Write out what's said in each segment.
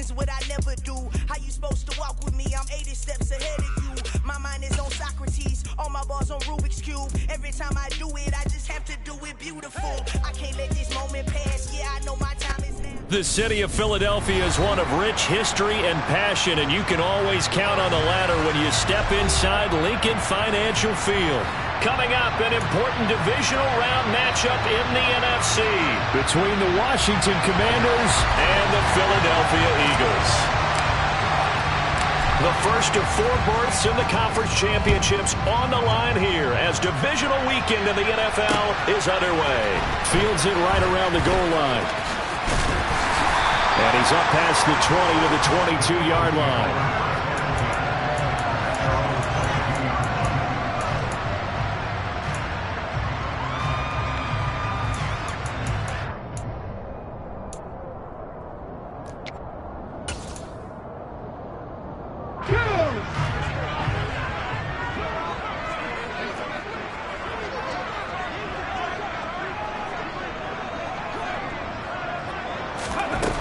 reasons what I never do. How you supposed to walk with me? I'm 80 steps ahead of you. My mind is on Socrates, all my bars on Rubik's Cube. Every time I do it, I just have to do it beautiful. I can't let this moment pass. Yeah, I know my time is now. The city of Philadelphia is one of rich history and passion, and you can always count on the ladder when you step inside Lincoln Financial Field. Coming up, an important divisional round matchup in the NFC between the Washington Commanders and the Philadelphia Eagles. The first of 4 berths in the conference championships on the line here as divisional weekend in the NFL is underway. Fields it right around the goal line. And he's up past the 20 to the 22-yard line.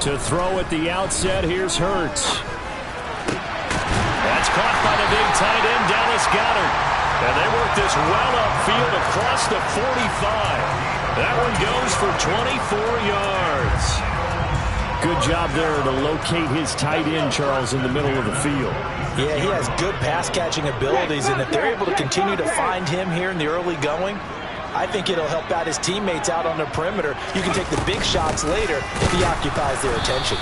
To throw at the outset, here's Hurts. That's caught by the big tight end, Dallas Goedert. And they work this well upfield across the 45. That one goes for 24 yards. Good job there to locate his tight end, Charles, in the middle of the field. Yeah, he has good pass-catching abilities, and if they're able to continue to find him here in the early going, I think it'll help out his teammates out on the perimeter. You can take the big shots later if he occupies their attention.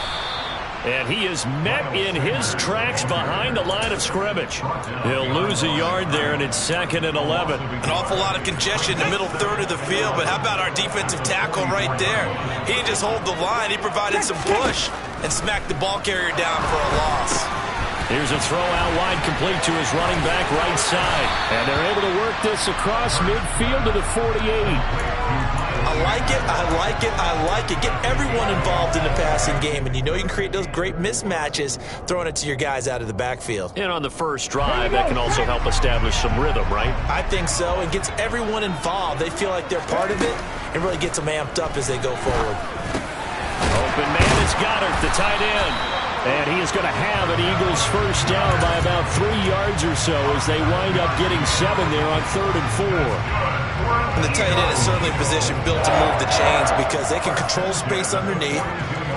And he is met in his tracks behind the line of scrimmage. He'll lose a yard there, and it's 2nd and 11. An awful lot of congestion in the middle third of the field, but how about our defensive tackle right there? He didn't just hold the line. He provided some push and smacked the ball carrier down for a loss. Here's a throw out wide, complete to his running back right side. And they're able to work this across midfield to the 48. I like it, I like it, I like it. Get everyone involved in the passing game, and you know you can create those great mismatches throwing it to your guys out of the backfield. And on the first drive, that can also help establish some rhythm, right? I think so, and gets everyone involved. They feel like they're part of it, and really gets them amped up as they go forward. Open man is Goedert, the tight end. And he is going to have an Eagles first down by about 3 yards or so as they wind up getting 7 there on 3rd and 4. And the tight end is certainly a position built to move the chains because they can control space underneath.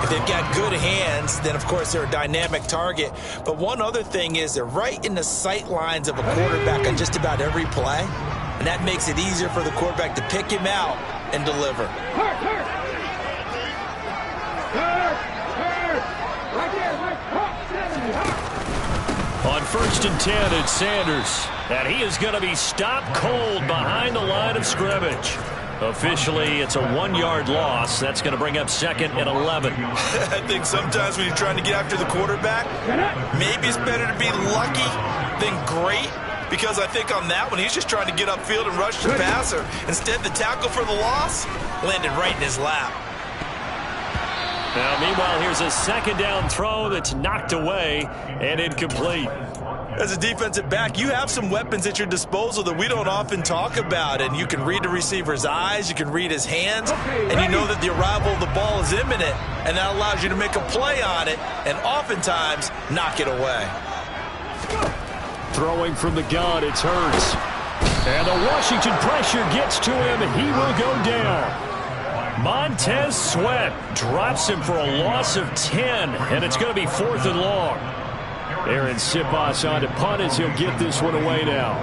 If they've got good hands, then of course they're a dynamic target. But one other thing is they're right in the sight lines of a quarterback on just about every play. And that makes it easier for the quarterback to pick him out and deliver. On 1st and 10, it's Sanders. And he is going to be stopped cold behind the line of scrimmage. Officially, it's a 1-yard loss. That's going to bring up 2nd and 11. I think sometimes when you're trying to get after the quarterback, maybe it's better to be lucky than great. Because I think on that one, he's just trying to get upfield and rush the passer. Instead, the tackle for the loss landed right in his lap. Now, meanwhile, here's a 2nd down throw that's knocked away and incomplete. As a defensive back, you have some weapons at your disposal that we don't often talk about. And you can read the receiver's eyes, you can read his hands, and you know that the arrival of the ball is imminent. And that allows you to make a play on it and oftentimes knock it away. Throwing from the gun, it's Hurts. And the Washington pressure gets to him, and he will go down. Montez Sweat drops him for a loss of 10, and it's going to be 4th and long. Aaron Siposs on to punt as he'll get this one away now.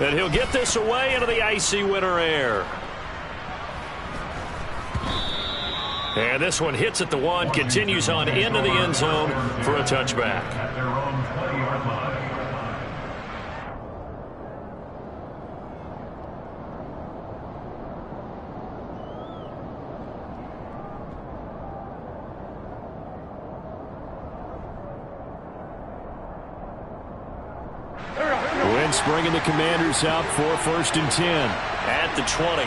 And he'll get this away into the icy winter air. And this one hits at the 1, continues on into the end zone for a touchback. Wentz bringing the Commanders out for 1st and 10 at the 20.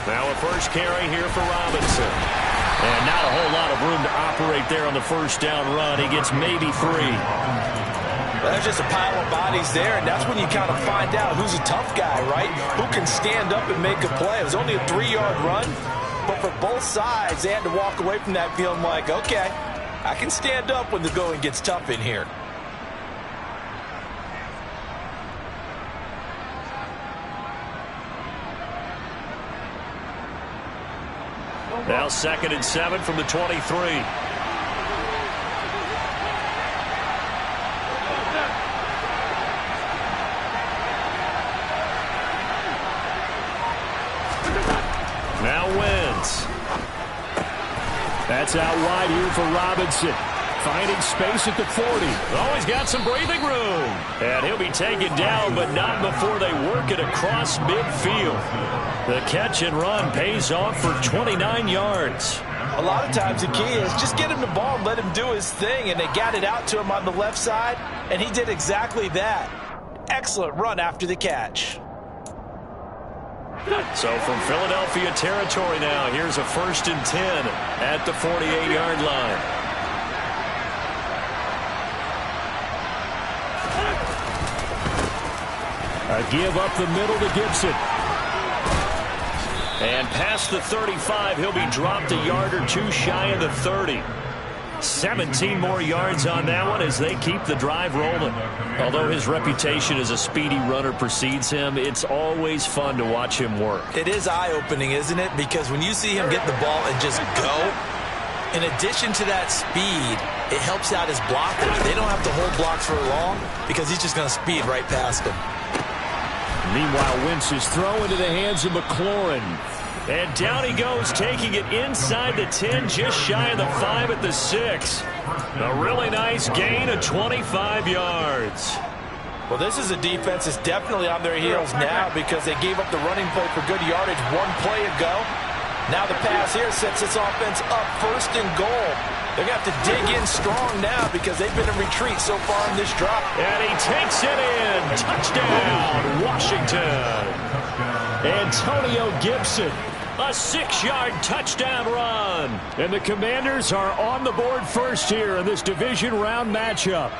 Now a first carry here for Robinson. And not a whole lot of room to operate there on the first down run. He gets maybe 3. There's just a pile of bodies there, and that's when you kind of find out who's a tough guy, right? Who can stand up and make a play. It was only a 3-yard run, but for both sides, they had to walk away from that feeling like, okay, I can stand up when the going gets tough in here. Now 2nd and 7 from the 23. Now wins. That's out wide here for Robinson. Finding space at the 40. Oh, he's got some breathing room. And he'll be taken down, but not before they work it across midfield. The catch and run pays off for 29 yards. A lot of times the key is just get him the ball and let him do his thing, and they got it out to him on the left side, and he did exactly that. Excellent run after the catch. So from Philadelphia territory now, here's a 1st and 10 at the 48-yard line. A give up the middle to Gibson. And past the 35, he'll be dropped a yard or two shy of the 30. 17 more yards on that one as they keep the drive rolling. Although his reputation as a speedy runner precedes him, it's always fun to watch him work. It is eye-opening, isn't it? Because when you see him get the ball and just go, in addition to that speed, it helps out his blockers. They don't have to hold blocks for long because he's just going to speed right past them. Meanwhile, Wentz's throw into the hands of McLaurin. And down he goes, taking it inside the 10, just shy of the 5 at the 6. A really nice gain of 25 yards. Well, this is a defense that's definitely on their heels now because they gave up the running play for good yardage one play ago. Now the pass here sets this offense up 1st and goal. They're going to have to dig in strong now because they've been in retreat so far in this drop. And he takes it in. Touchdown, Washington. Antonio Gibson. A 6-yard touchdown run. And the Commanders are on the board first here in this division round matchup.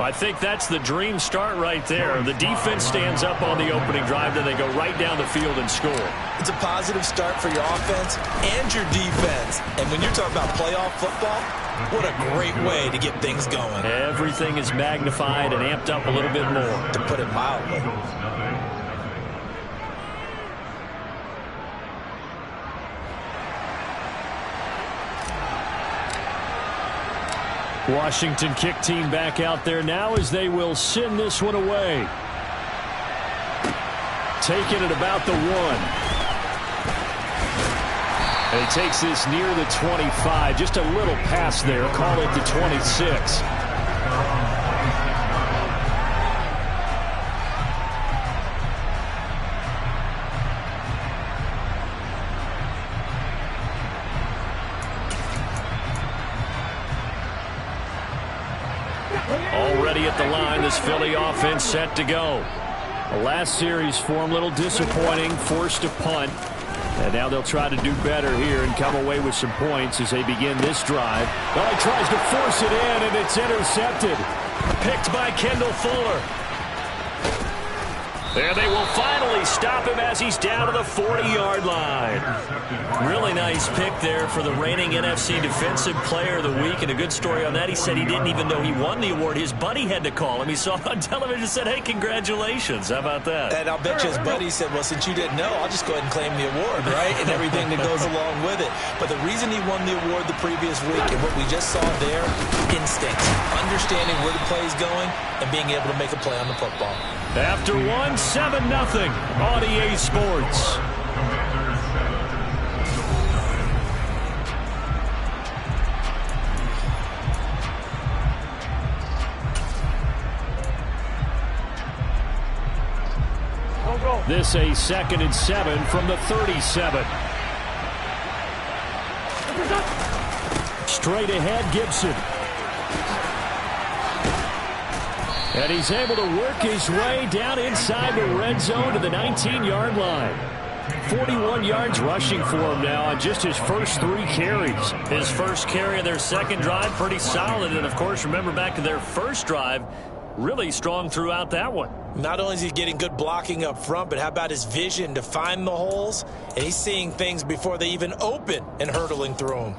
I think that's the dream start right there. The defense stands up on the opening drive, then they go right down the field and score. It's a positive start for your offense and your defense. And when you're talking about playoff football, what a great way to get things going. Everything is magnified and amped up a little bit more, to put it mildly. Washington kick team back out there now as they will send this one away. Taking it about the 1. And he takes this near the 25. Just a little pass there. Call it the 26. Already at the line, this Philly offense set to go. The last series for them, a little disappointing, forced to punt. And now they'll try to do better here and come away with some points as they begin this drive. Well, he tries to force it in, and it's intercepted. Picked by Kendall Fuller. And they will finally stop him as he's down to the 40-yard line. Really nice pick there for the reigning NFC Defensive Player of the Week. And a good story on that, he said he didn't even know he won the award. His buddy had to call him. He saw it on television and said, hey, congratulations. How about that? And I'll bet you his buddy said, well, since you didn't know, I'll just go ahead and claim the award, right? And everything that goes along with it. But the reason he won the award the previous week and what we just saw there, instinct. Understanding where the play is going and being able to make a play on the football. After 1, 7-0 on EA Sports. This a 2nd and 7 from the 37. Straight ahead, Gibson. And he's able to work his way down inside the red zone to the 19-yard line. 41 yards rushing for him now on just his first 3 carries. His first carry of their second drive, pretty solid. And, of course, remember back to their first drive, really strong throughout that one. Not only is he getting good blocking up front, but how about his vision to find the holes? And he's seeing things before they even open and hurdling through them.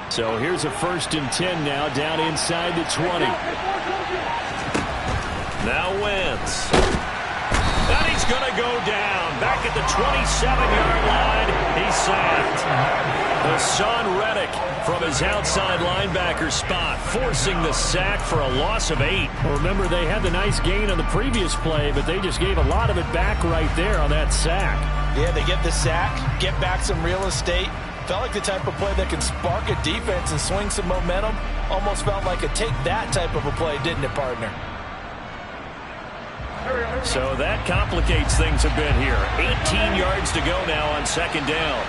So here's a 1st and 10 now, down inside the 20. Now Wentz. And he's going to go down. Back at the 27-yard line, he's sacked. Hassan Reddick from his outside linebacker spot, forcing the sack for a loss of 8. Well, remember, they had the nice gain on the previous play, but they just gave a lot of it back right there on that sack. Yeah, they get the sack, get back some real estate. Felt like the type of play that can spark a defense and swing some momentum. Almost felt like a take that type of a play, didn't it, partner? So that complicates things a bit here. 18 yards to go now on 2nd down.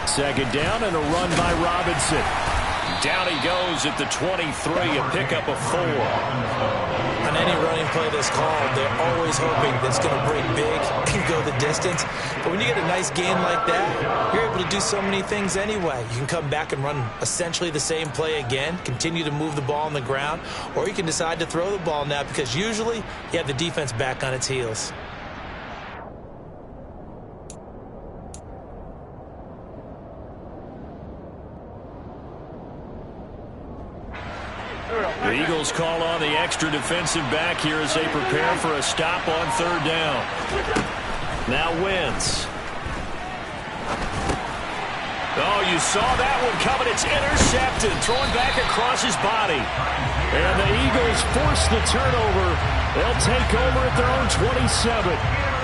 Second down and a run by Robinson. Down he goes at the 23, a pickup of 4. On any running play that's called, they're always hoping that it's going to break big and go the distance. But when you get a nice gain like that, you're able to do so many things anyway. You can come back and run essentially the same play again, continue to move the ball on the ground, or you can decide to throw the ball now because usually you have the defense back on its heels. The Eagles call on the extra defensive back here as they prepare for a stop on 3rd down. Now Wentz. Oh, you saw that one coming. It's intercepted. Thrown back across his body. And the Eagles force the turnover. They'll take over at their own 27.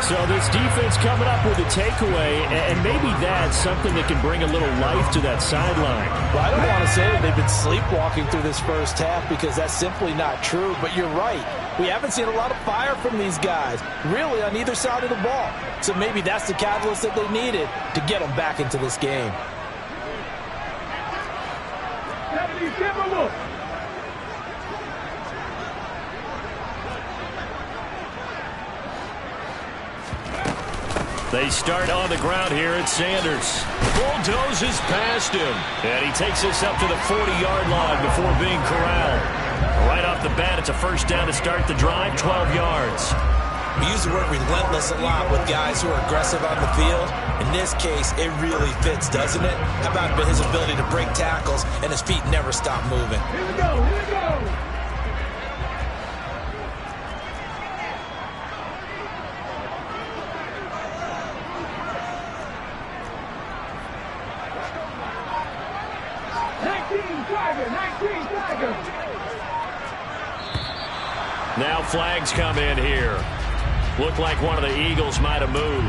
So this defense coming up with a takeaway, and maybe that's something that can bring a little life to that sideline. Well, I don't want to say that they've been sleepwalking through this first half because that's simply not true, but you're right. We haven't seen a lot of fire from these guys, really on either side of the ball. So maybe that's the catalyst that they needed to get them back into this game. They start on the ground here at Sanders. Bulldozes past him. And he takes us up to the 40-yard line before being corralled. Right off the bat, it's a 1st down to start the drive, 12 yards. We use the word relentless a lot with guys who are aggressive on the field. In this case, it really fits, doesn't it? How about his ability to break tackles and his feet never stop moving? Here we go, here we go. Now flags come in here. Looked like one of the Eagles might have moved.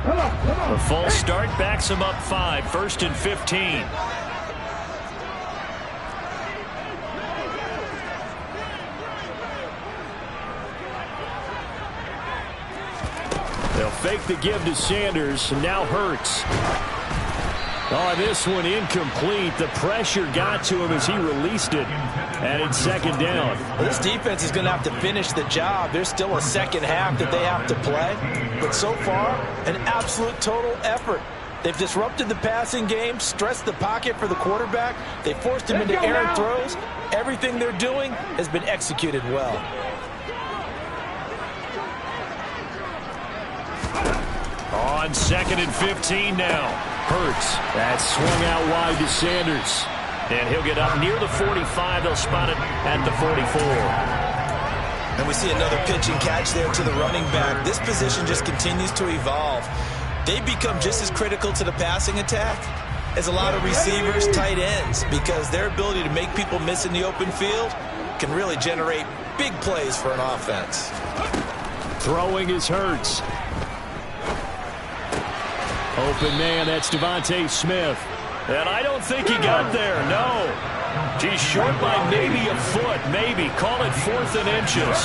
A false start backs him up 5, 1st and 15. They'll fake the give to Sanders, and now Hurts. Oh, this one incomplete. The pressure got to him as he released it. And it's 2nd down. Well, this defense is going to have to finish the job. There's still a second half that they have to play. But so far, an absolute total effort. They've disrupted the passing game, stressed the pocket for the quarterback. They forced him into errant throws. Everything they're doing has been executed well. On 2nd and 15 now. Hurts. That's swung out wide to Sanders. And he'll get up near the 45. They'll spot it at the 44. And we see another pitch and catch there to the running back. This position just continues to evolve. They become just as critical to the passing attack as a lot of receivers, tight ends, because their ability to make people miss in the open field can really generate big plays for an offense. Throwing is Hurts. Open man, that's Devontae Smith. And I don't think he got there, no. He's short by maybe a foot, maybe. Call it 4th and inches.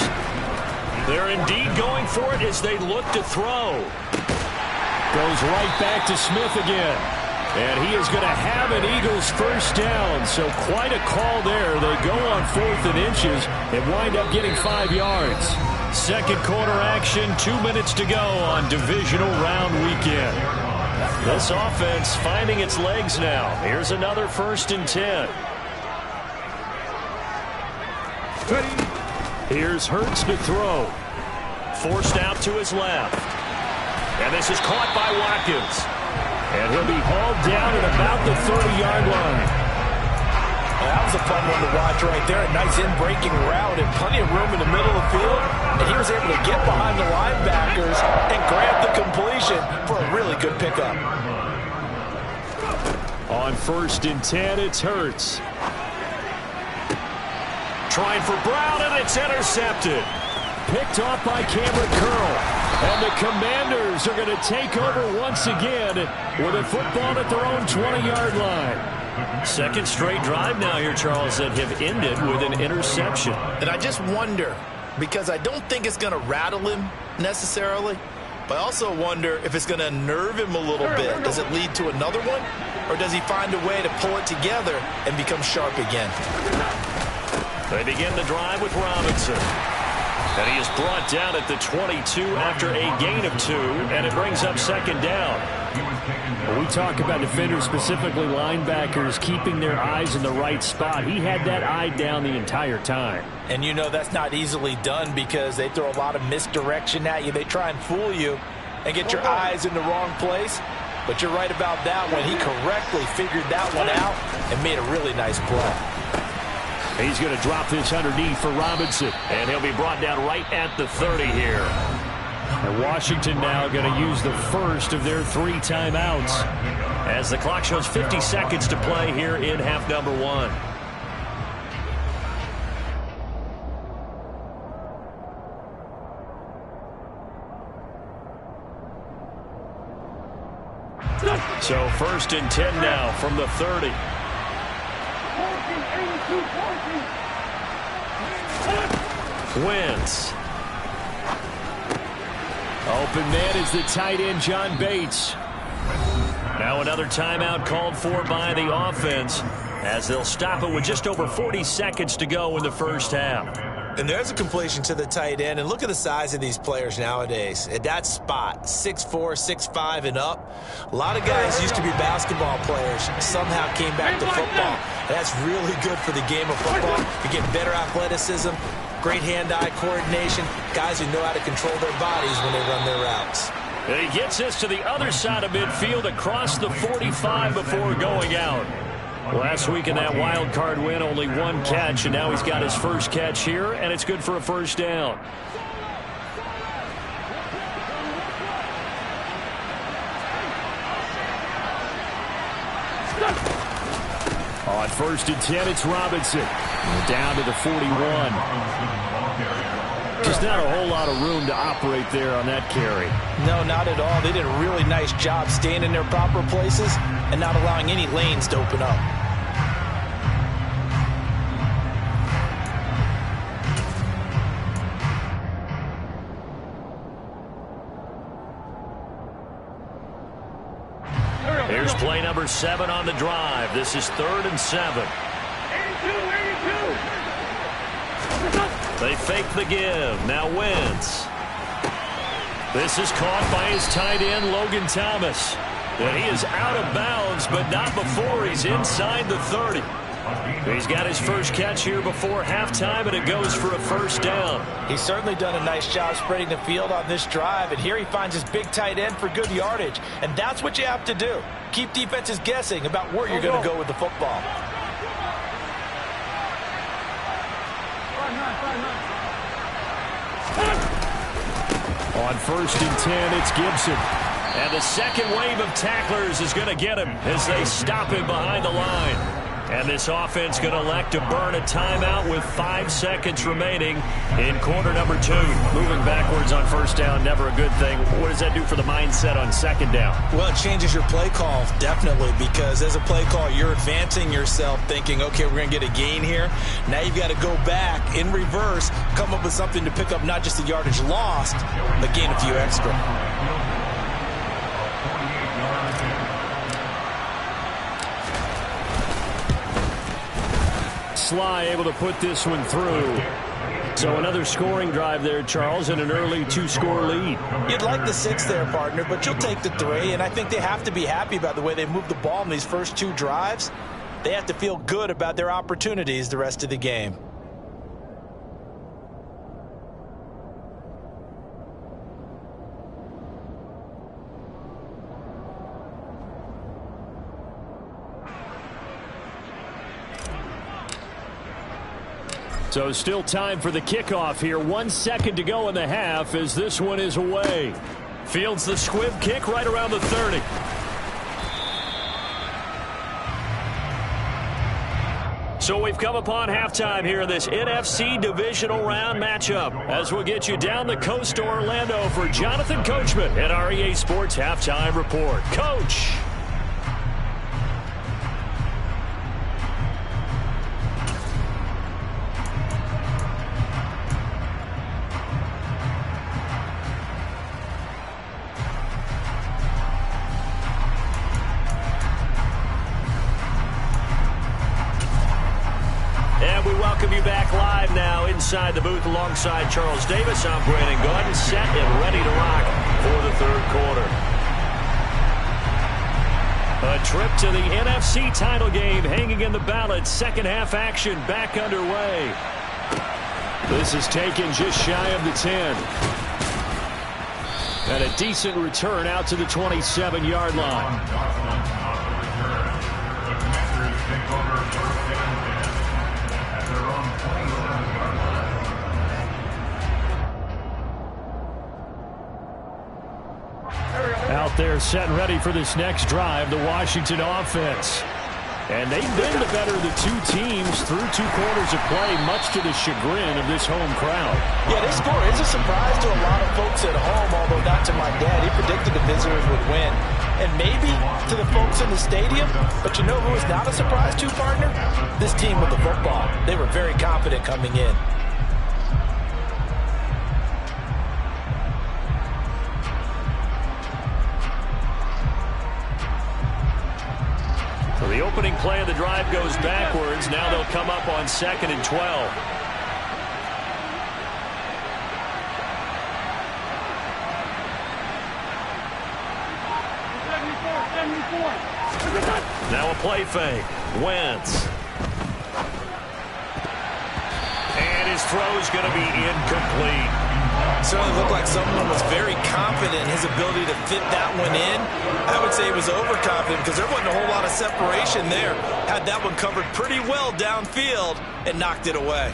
They're indeed going for it as they look to throw. Goes right back to Smith again. And he is going to have an Eagles first down. So quite a call there. They go on 4th and inches and wind up getting 5 yards. Second quarter action, 2 minutes to go on divisional round weekend. This offense finding its legs now. Here's another 1st and 10. Here's Hurts to throw. Forced out to his left. And this is caught by Watkins. And he'll be hauled down at about the 30-yard line. Well, that was a fun one to watch right there. A nice in-breaking route and plenty of room in the middle of the field. And he was able to get behind the linebackers and grab the completion for a really good pickup. On 1st and 10, it's Hurts. Trying for Brown, and it's intercepted. Picked off by Cameron Curl. And the Commanders are going to take over once again with a football at their own 20-yard line. Second straight drive now here, Charles, that have ended with an interception. And I just wonder, because I don't think it's going to rattle him necessarily, but I also wonder if it's going to unnerve him a little bit. Does it lead to another one? Or does he find a way to pull it together and become sharp again? They begin the drive with Robinson. And he is brought down at the 22 after a gain of 2, and it brings up 2nd down. When we talk about defenders, specifically linebackers, keeping their eyes in the right spot, he had that eye down the entire time. And you know that's not easily done because they throw a lot of misdirection at you. They try and fool you and get your eyes in the wrong place. But you're right about that one. He correctly figured that one out and made a really nice play. He's going to drop this underneath for Robinson. And he'll be brought down right at the 30 here. And Washington now going to use the first of their 3 timeouts as the clock shows 50 seconds to play here in half number 1. So 1st and 10 now from the 30. Wentz. Open man is the tight end, John Bates. Now another timeout called for by the offense as they'll stop it with just over 40 seconds to go in the first half. And there's a completion to the tight end. And look at the size of these players nowadays. At that spot, 6'4", 6'5", and up. A lot of guys used to be basketball players, somehow came back to football. And that's really good for the game of football. You get better athleticism, great hand-eye coordination, guys who know how to control their bodies when they run their routes. And he gets this to the other side of midfield across the 45 before going out. Last week in that wild card win, only 1 catch, and now he's got his first catch here, and it's good for a first down. On 1st and 10, it's Robinson. Down to the 41. Just not a whole lot of room to operate there on that carry. No, not at all. They did a really nice job staying in their proper places and not allowing any lanes to open up. Here's play number 7 on the drive. This is 3rd and 7. 82. They fake the give. Now Wentz. This is caught by his tight end, Logan Thomas. And he is out of bounds, but not before he's inside the 30. He's got his first catch here before halftime, and it goes for a first down. He's certainly done a nice job spreading the field on this drive, and here he finds his big tight end for good yardage. And that's what you have to do. Keep defenses guessing about where you're going to go with the football. On 1st and 10, it's Gibson. And the second wave of tacklers is going to get him as they stop him behind the line. And this offense going to elect to burn a timeout with 5 seconds remaining in quarter number 2. Moving backwards on first down, never a good thing. What does that do for the mindset on second down? Well, it changes your play call, definitely, because as a play call, you're advancing yourself thinking, okay, we're going to get a gain here. Now you've got to go back in reverse, come up with something to pick up not just the yardage lost, but gain a few extra. Sly able to put this one through. So another scoring drive there, Charles, and an early 2-score lead. You'd like the 6 there, partner, but you'll take the 3, and I think they have to be happy about the way they moved the ball in these first 2 drives. They have to feel good about their opportunities the rest of the game. So still time for the kickoff here. 1 second to go in the half as this one is away. Fields the squib kick right around the 30. So we've come upon halftime here in this NFC divisional round matchup as we'll get you down the coast to Orlando for Jonathan Coachman at our EA Sports Halftime Report. Coach. Welcome you back live now inside the booth alongside Charles Davis. I'm Brandon Gaudin, set and ready to rock for the third quarter. A trip to the NFC title game hanging in the balance. Second half action back underway. This is taken just shy of the 10. And a decent return out to the 27-yard line. Out there set and ready for this next drive, the Washington offense. And they've been the better of the 2 teams through 2 quarters of play, much to the chagrin of this home crowd. Yeah, this score is a surprise to a lot of folks at home, although not to my dad. He predicted the visitors would win. And maybe to the folks in the stadium, but you know who is not a surprise to, partner? This team with the football. They were very confident coming in. The opening play of the drive goes backwards. Now they'll come up on 2nd and 12. Now a play fake. Wentz. And his throw's going to be incomplete. Certainly looked like someone was very confident in his ability to fit that one in. I would say he was overconfident because there wasn't a whole lot of separation there. Had that one covered pretty well downfield and knocked it away.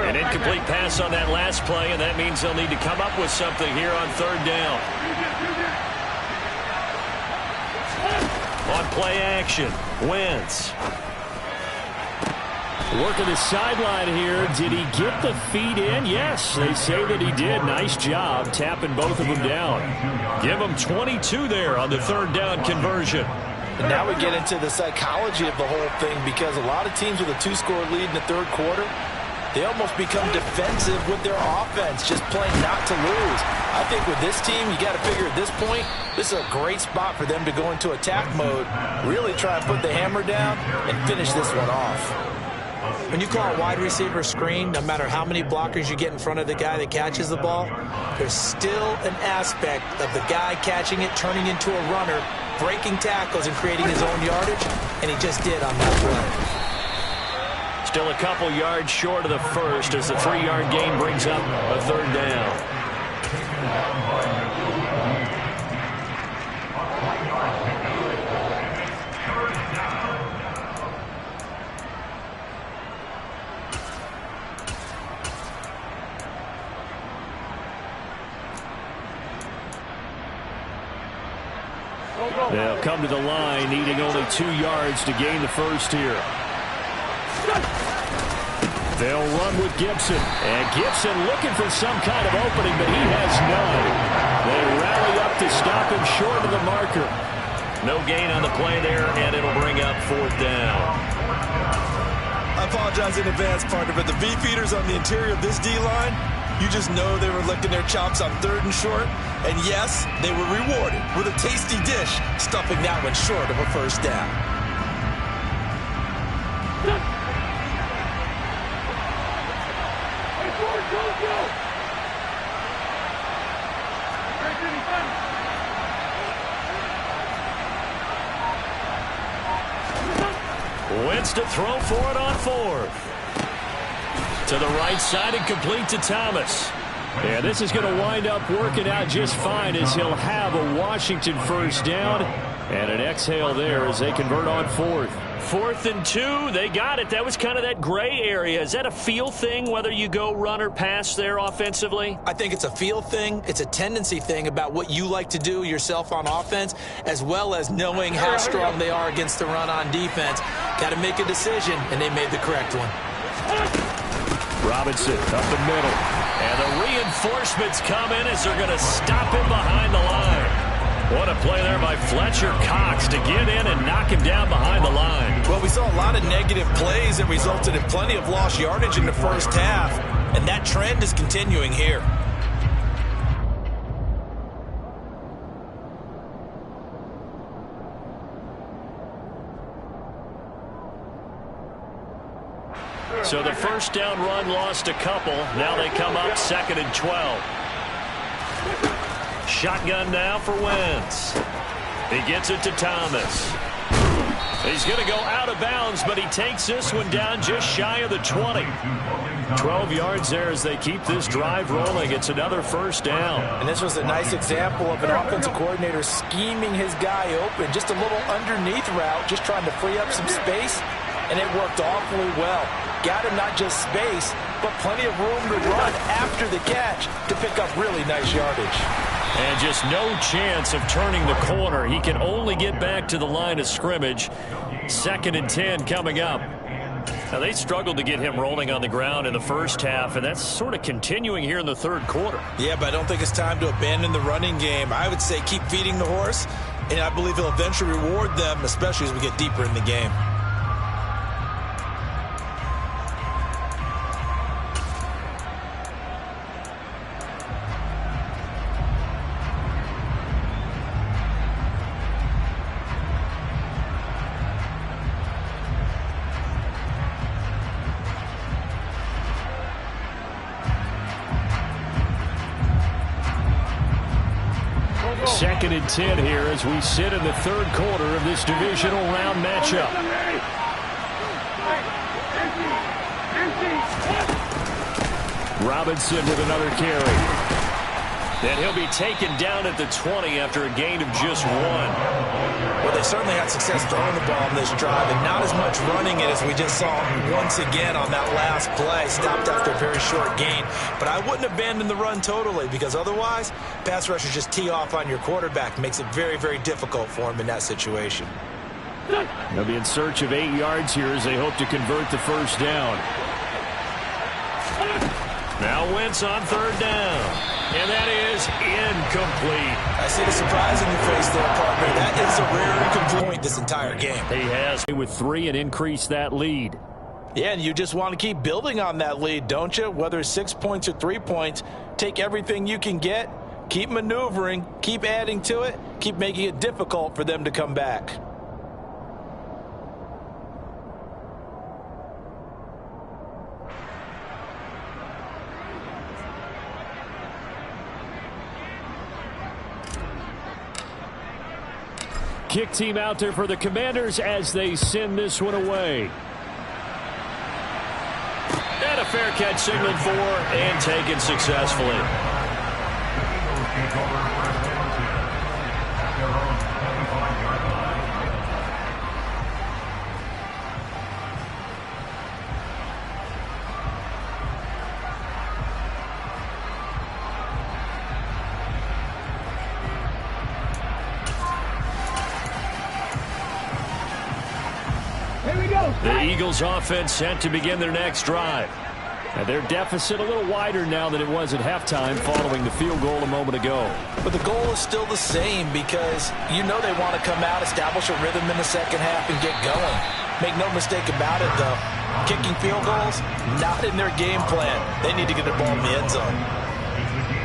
An incomplete pass on that last play, and that means they'll need to come up with something here on 3rd down. On play action, Wentz. Working the sideline here. Did he get the feet in? Yes, they say that he did. Nice job tapping both of them down. Give him 22 there on the 3rd down conversion. And now we get into the psychology of the whole thing, because a lot of teams with a 2-score lead in the 3rd quarter, they almost become defensive with their offense, just playing not to lose. I think with this team, you got to figure at this point, this is a great spot for them to go into attack mode, really try and put the hammer down and finish this one off. When you call a wide receiver screen, no matter how many blockers you get in front of the guy that catches the ball, there's still an aspect of the guy catching it, turning into a runner, breaking tackles and creating his own yardage, and he just did on that play. Still a couple yards short of the first as the 3-yard gain brings up a 3rd down. They'll come to the line, needing only 2 yards to gain the first here. They'll run with Gibson. And Gibson looking for some kind of opening, but he has none. They rally up to stop him short of the marker. No gain on the play there, and it'll bring up 4th down. I apologize in advance, partner, but the beef eaters on the interior of this D-line, You just know they were licking their chops on 3rd and short. And yes, they were rewarded with a tasty dish, stuffing that one short of a first down. Wentz to throw for it on 4th. To the right side and complete to Thomas. And this is going to wind up working out just fine as he'll have a Washington first down. And an exhale there as they convert on 4th. 4th and 2, they got it. That was kind of that gray area. Is that a feel thing, whether you go run or pass there offensively? I think it's a feel thing. It's a tendency thing about what you like to do yourself on offense, as well as knowing how strong they are against the run on defense. Got to make a decision, and they made the correct one. Robinson up the middle. And the reinforcements come in as they're going to stop him behind the line. What a play there by Fletcher Cox to get in and knock him down behind the line. Well, we saw a lot of negative plays that resulted in plenty of lost yardage in the first half, and that trend is continuing here. So the first down run lost a couple. Now they come up 2nd and 12. Shotgun now for Wentz. He gets it to Thomas. He's going to go out of bounds, but he takes this one down just shy of the 20. 12 yards there as they keep this drive rolling. It's another first down. And this was a nice example of an offensive coordinator scheming his guy open. Just a little underneath route, just trying to free up some space, and it worked awfully well. Got him not just space, but plenty of room to run after the catch to pick up really nice yardage. And just no chance of turning the corner. He can only get back to the line of scrimmage. 2nd and 10 coming up. Now, they struggled to get him rolling on the ground in the first half, and that's sort of continuing here in the 3rd quarter. Yeah, but I don't think it's time to abandon the running game. I would say keep feeding the horse, and I believe he'll eventually reward them, especially as we get deeper in the game. Second and 10 here as we sit in the 3rd quarter of this divisional round matchup. Robinson with another carry. And he'll be taken down at the 20 after a gain of just 1. Well, they certainly had success throwing the ball on this drive, and not as much running it as we just saw once again on that last play. Stopped after a very short gain. But I wouldn't abandon the run totally, because otherwise, pass rushers just tee off on your quarterback. Makes it very, very difficult for him in that situation. They'll be in search of 8 yards here as they hope to convert the first down. Now Wentz on 3rd down. And that is incomplete. I see the surprise in your face there, partner. That is a rare incomplete point this entire game. He has with 3 and increase that lead. Yeah, and you just want to keep building on that lead, don't you? Whether it's 6 points or 3 points, take everything you can get, keep maneuvering, keep adding to it, keep making it difficult for them to come back. Kick team out there for the Commanders as they send this one away. And a fair catch signaled for and taken successfully. The Eagles offense set to begin their next drive. And their deficit a little wider now than it was at halftime following the field goal a moment ago. But the goal is still the same because you know they want to come out, establish a rhythm in the second half, and get going. Make no mistake about it, though. Kicking field goals, not in their game plan. They need to get the ball in the end zone.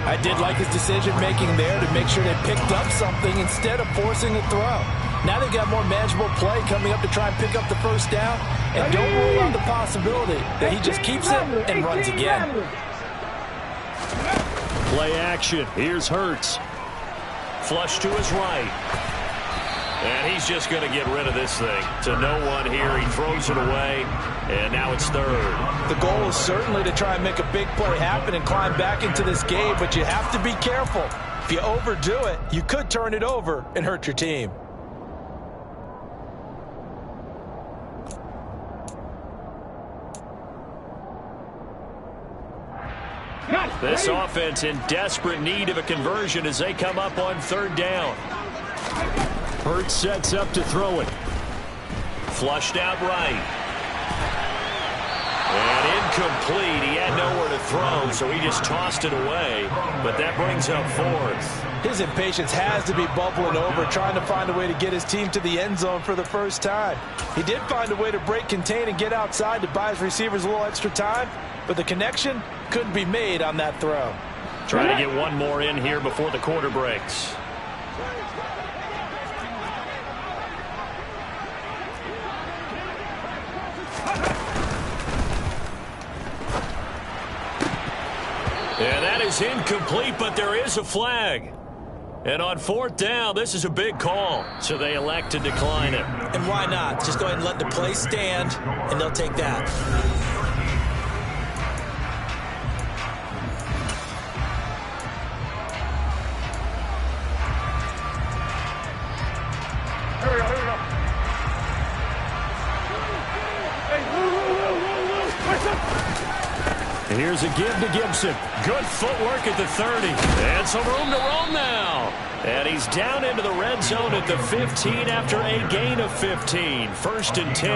I did like his decision-making there to make sure they picked up something instead of forcing a throw. Now they've got more manageable play coming up to try and pick up the first down. And don't rule out the possibility that he just keeps it and runs again. Play action. Here's Hurts. Flush to his right. And he's just going to get rid of this thing. To no one here. He throws it away. And now it's third. The goal is certainly to try and make a big play happen and climb back into this game, but you have to be careful. If you overdo it, you could turn it over and hurt your team. This offense in desperate need of a conversion as they come up on third down. Hurts sets up to throw it. Flushed out right. And incomplete. He had nowhere to throw, so he just tossed it away. But that brings up fourth. His impatience has to be bubbling over, trying to find a way to get his team to the end zone for the first time. He did find a way to break contain and get outside to buy his receivers a little extra time, but the connection couldn't be made on that throw. Trying to get one more in here before the quarter breaks. And that is incomplete, but there is a flag. And on fourth down, this is a big call, so they elect to decline it. And why not? Just go ahead and let the play stand, and they'll take that. Here's a give to Gibson. Good footwork at the 30. And some room to roam now. And he's down into the red zone at the 15 after a gain of 15. First and 10.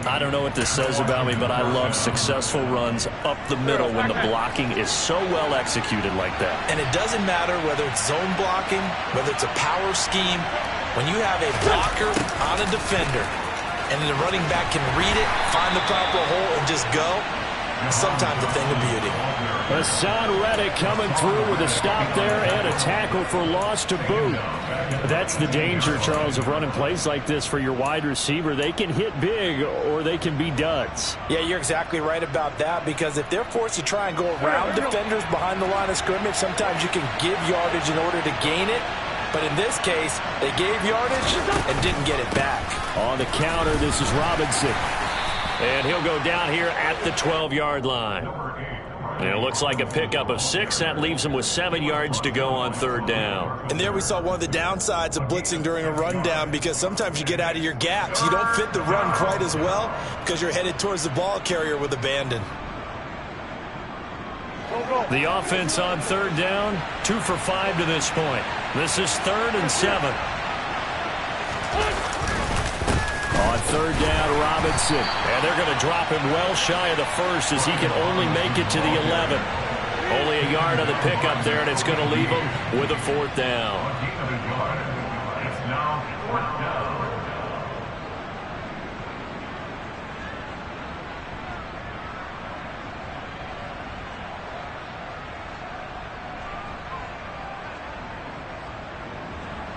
I don't know what this says about me, but I love successful runs up the middle when the blocking is so well executed like that. And it doesn't matter whether it's zone blocking, whether it's a power scheme. When you have a blocker on a defender and the running back can read it, find the proper hole, and just go, sometimes a thing of beauty. Hassan Reddick coming through with a stop there and a tackle for loss to boot. That's the danger, Charles, of running plays like this for your wide receiver. They can hit big or they can be duds. Yeah, you're exactly right about that, because if they're forced to try and go around defenders behind the line of scrimmage, sometimes you can give yardage in order to gain it. But in this case, they gave yardage and didn't get it back. On the counter, this is Robinson. And he'll go down here at the 12-yard line. And it looks like a pickup of 6. That leaves him with 7 yards to go on third down. And there we saw one of the downsides of blitzing during a rundown, because sometimes you get out of your gaps. You don't fit the run quite as well because you're headed towards the ball carrier with abandon. The offense on third down, 2 for 5 to this point. This is 3rd and 7. On third down, Robinson. And they're going to drop him well shy of the first as he can only make it to the 11. Only a yard on the pickup there, and it's going to leave him with a 4th down.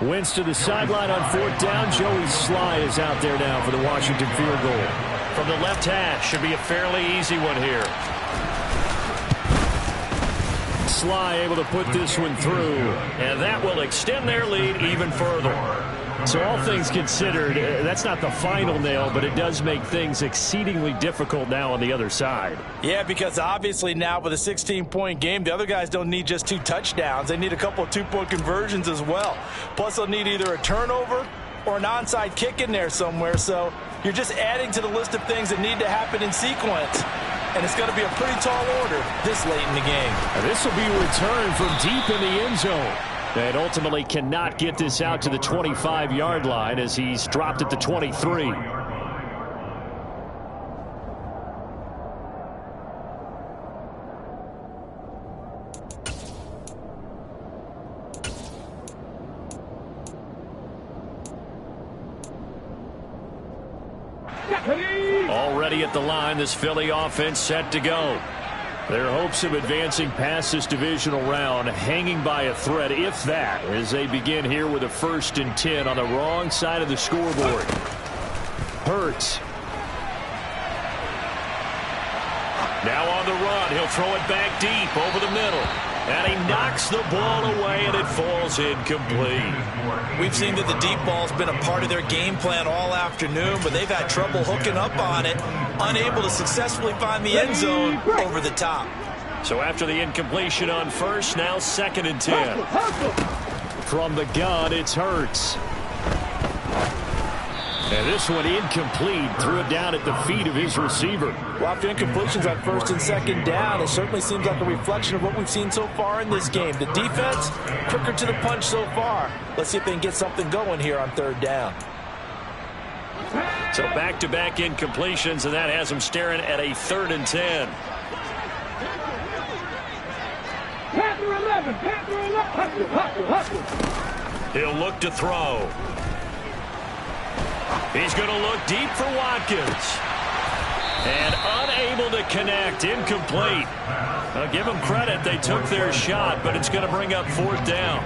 Wentz to the sideline on 4th down. Joey Sly is out there now for the Washington field goal. From the left hash, should be a fairly easy one here. Sly able to put this one through, and that will extend their lead even further. So all things considered, that's not the final nail, but it does make things exceedingly difficult now on the other side. Yeah, because obviously now with a 16-point game, the other guys don't need just 2 touchdowns. They need a couple of 2-point conversions as well. Plus, they'll need either a turnover or an onside kick in there somewhere. So you're just adding to the list of things that need to happen in sequence. And it's going to be a pretty tall order this late in the game. And this will be a return from deep in the end zone. And ultimately cannot get this out to the 25-yard line as he's dropped at the 23. Already at the line, this Philly offense set to go. Their hopes of advancing past this divisional round hanging by a thread, if that, as they begin here with a 1st and 10 on the wrong side of the scoreboard. Hurts. Now on the run, he'll throw it back deep over the middle. And he knocks the ball away, and it falls incomplete. We've seen that the deep ball's been a part of their game plan all afternoon, but they've had trouble hooking up on it, unable to successfully find the end zone over the top. So after the incompletion on 1st, now 2nd and 10. From the gun, it's Hurts. And this one incomplete. Threw it down at the feet of his receiver. Well, after incompletions on 1st and 2nd down, it certainly seems like a reflection of what we've seen so far in this game. The defense, quicker to the punch so far. Let's see if they can get something going here on 3rd down. So back-to-back incompletions, and that has them staring at a 3rd and 10. He'll look to throw. He's going to look deep for Watkins. And unable to connect. Incomplete. Give him credit. They took their shot, but it's going to bring up 4th down.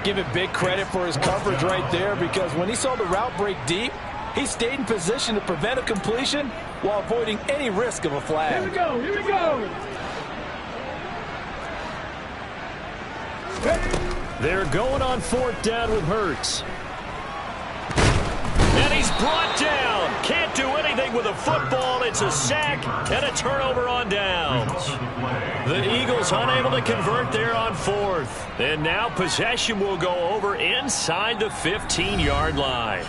Give it big credit for his coverage right there, because when he saw the route break deep, he stayed in position to prevent a completion while avoiding any risk of a flag. Here we go. Here we go. They're going on 4th down with Hurts. And he's brought down. Can't do anything with a football. It's a sack and a turnover on downs. The Eagles unable to convert there on 4th. And now possession will go over inside the 15-yard line.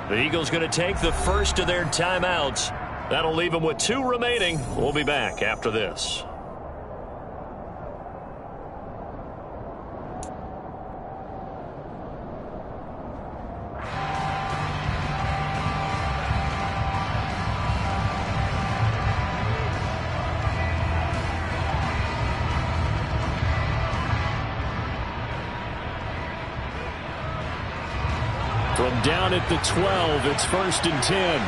The Eagles going to take the first of their timeouts. That'll leave them with 2 remaining. We'll be back after this. From down at the 12, it's 1st and 10.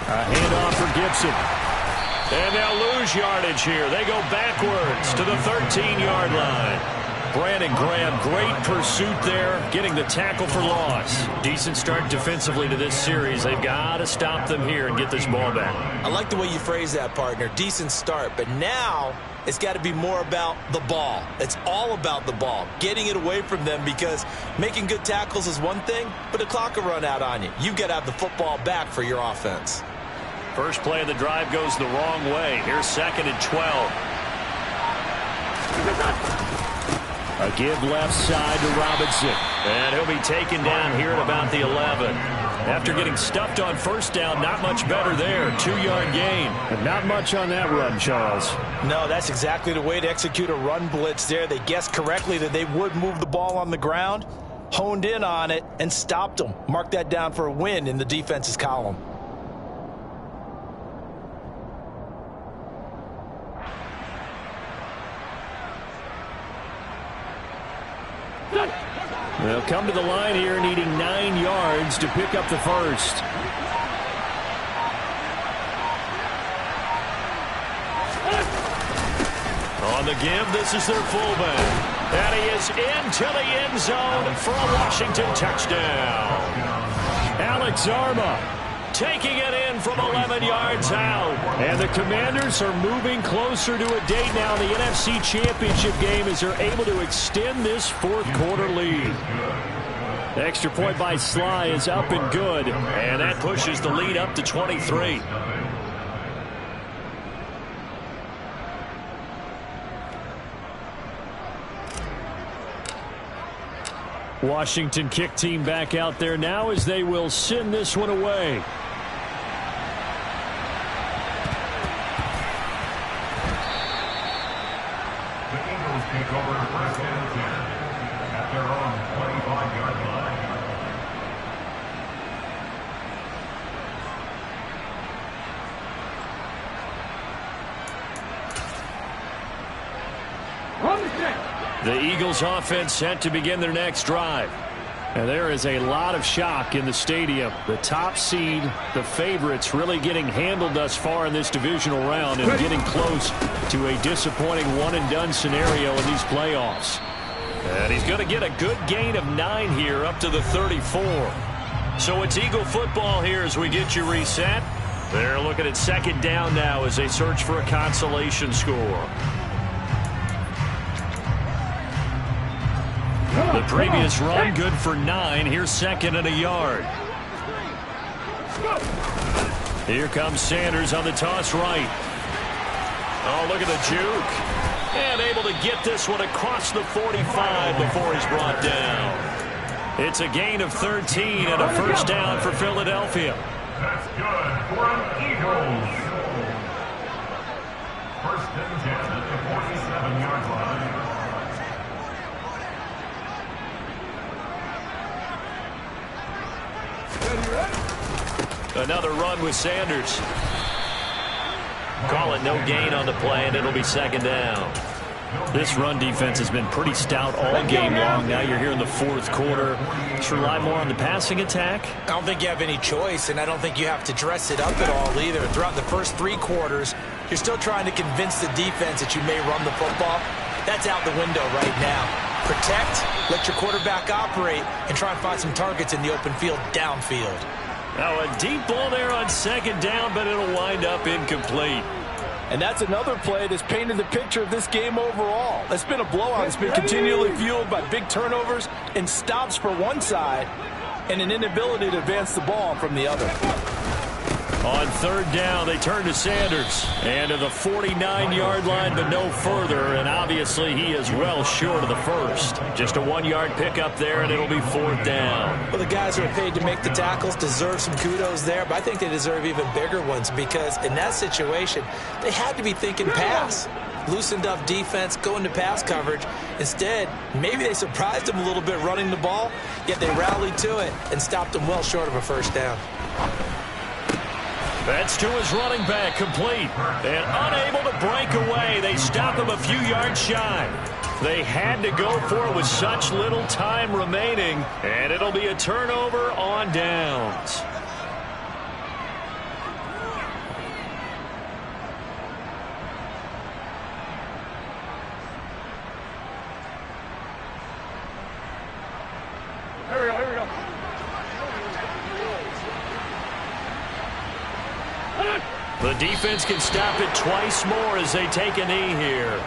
A handoff for Gibson. And they'll lose yardage here. They go backwards to the 13-yard line. Brandon Graham, great pursuit there, getting the tackle for loss. Decent start defensively to this series. They've got to stop them here and get this ball back. I like the way you phrase that, partner. Decent start, but now it's got to be more about the ball. It's all about the ball, getting it away from them, because making good tackles is one thing, but the clock will run out on you. You've got to have the football back for your offense. First play of the drive goes the wrong way. Here's 2nd and 12. A give left side to Robinson. And he'll be taken down here at about the 11. After getting stuffed on 1st down, not much better there. 2-yard gain. But not much on that run, Charles. No, that's exactly the way to execute a run blitz there. They guessed correctly that they would move the ball on the ground, honed in on it, and stopped them. Mark that down for a win in the defense's column. They'll come to the line here needing 9 yards to pick up the first. On the give, this is their fullback. And he is into the end zone for a Washington touchdown. Alex Arma taking it in from 11 yards out. And the Commanders are moving closer to a date now in the NFC Championship game as they're able to extend this 4th quarter lead. The extra point by Sly is up and good. And that pushes the lead up to 23. Washington kick team back out there now as they will send this one away. Take over 1st and 10 at their own 25-yard line. The Eagles offense set to begin their next drive. And there is a lot of shock in the stadium. The top seed, the favorites, really getting handled thus far in this divisional round and getting close to a disappointing one-and-done scenario in these playoffs. And he's going to get a good gain of 9 here up to the 34. So it's Eagle football here as we get you reset. They're looking at second down now as they search for a consolation score. The previous run good for 9. Here's second and a yard. Here comes Sanders on the toss right. Oh, look at the juke. And able to get this one across the 45 before he's brought down. It's a gain of 13 and a first down for Philadelphia. That's good for an Eagles. First and 10 at the 47-yard line. Another run with Sanders. Call it no gain on the play, and it'll be second down. This run defense has been pretty stout all game long. Now you're here in the fourth quarter. Just rely more on the passing attack. I don't think you have any choice, and I don't think you have to dress it up at all either. Throughout the first 3 quarters, you're still trying to convince the defense that you may run the football. That's out the window right now. Protect, let your quarterback operate, and try and find some targets in the open field downfield. Now a deep ball there on second down, but it'll wind up incomplete. And that's another play that's painted the picture of this game overall. It's been a blowout. It's been continually fueled by big turnovers and stops for one side and an inability to advance the ball from the other. On third down, they turn to Sanders. And to the 49-yard line, but no further. And obviously, he is well short of the first. Just a 1-yard pickup there, and it'll be fourth down. Well, the guys who are paid to make the tackles deserve some kudos there, but I think they deserve even bigger ones because in that situation, they had to be thinking pass. Loosened up defense, going to pass coverage. Instead, maybe they surprised them a little bit running the ball, yet they rallied to it and stopped them well short of a first down. That's to his running back, complete. And unable to break away. They stop him a few yards shy. They had to go for it with such little time remaining. And it'll be a turnover on downs. Here we go. The defense can stop it twice more as they take a knee here.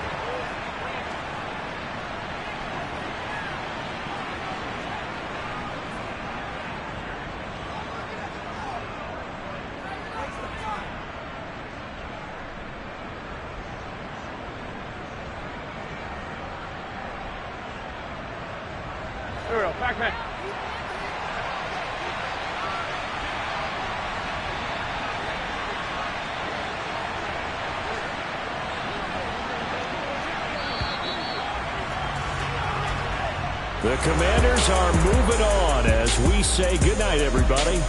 Here we go. Back man. The Commanders are moving on as we say goodnight, everybody.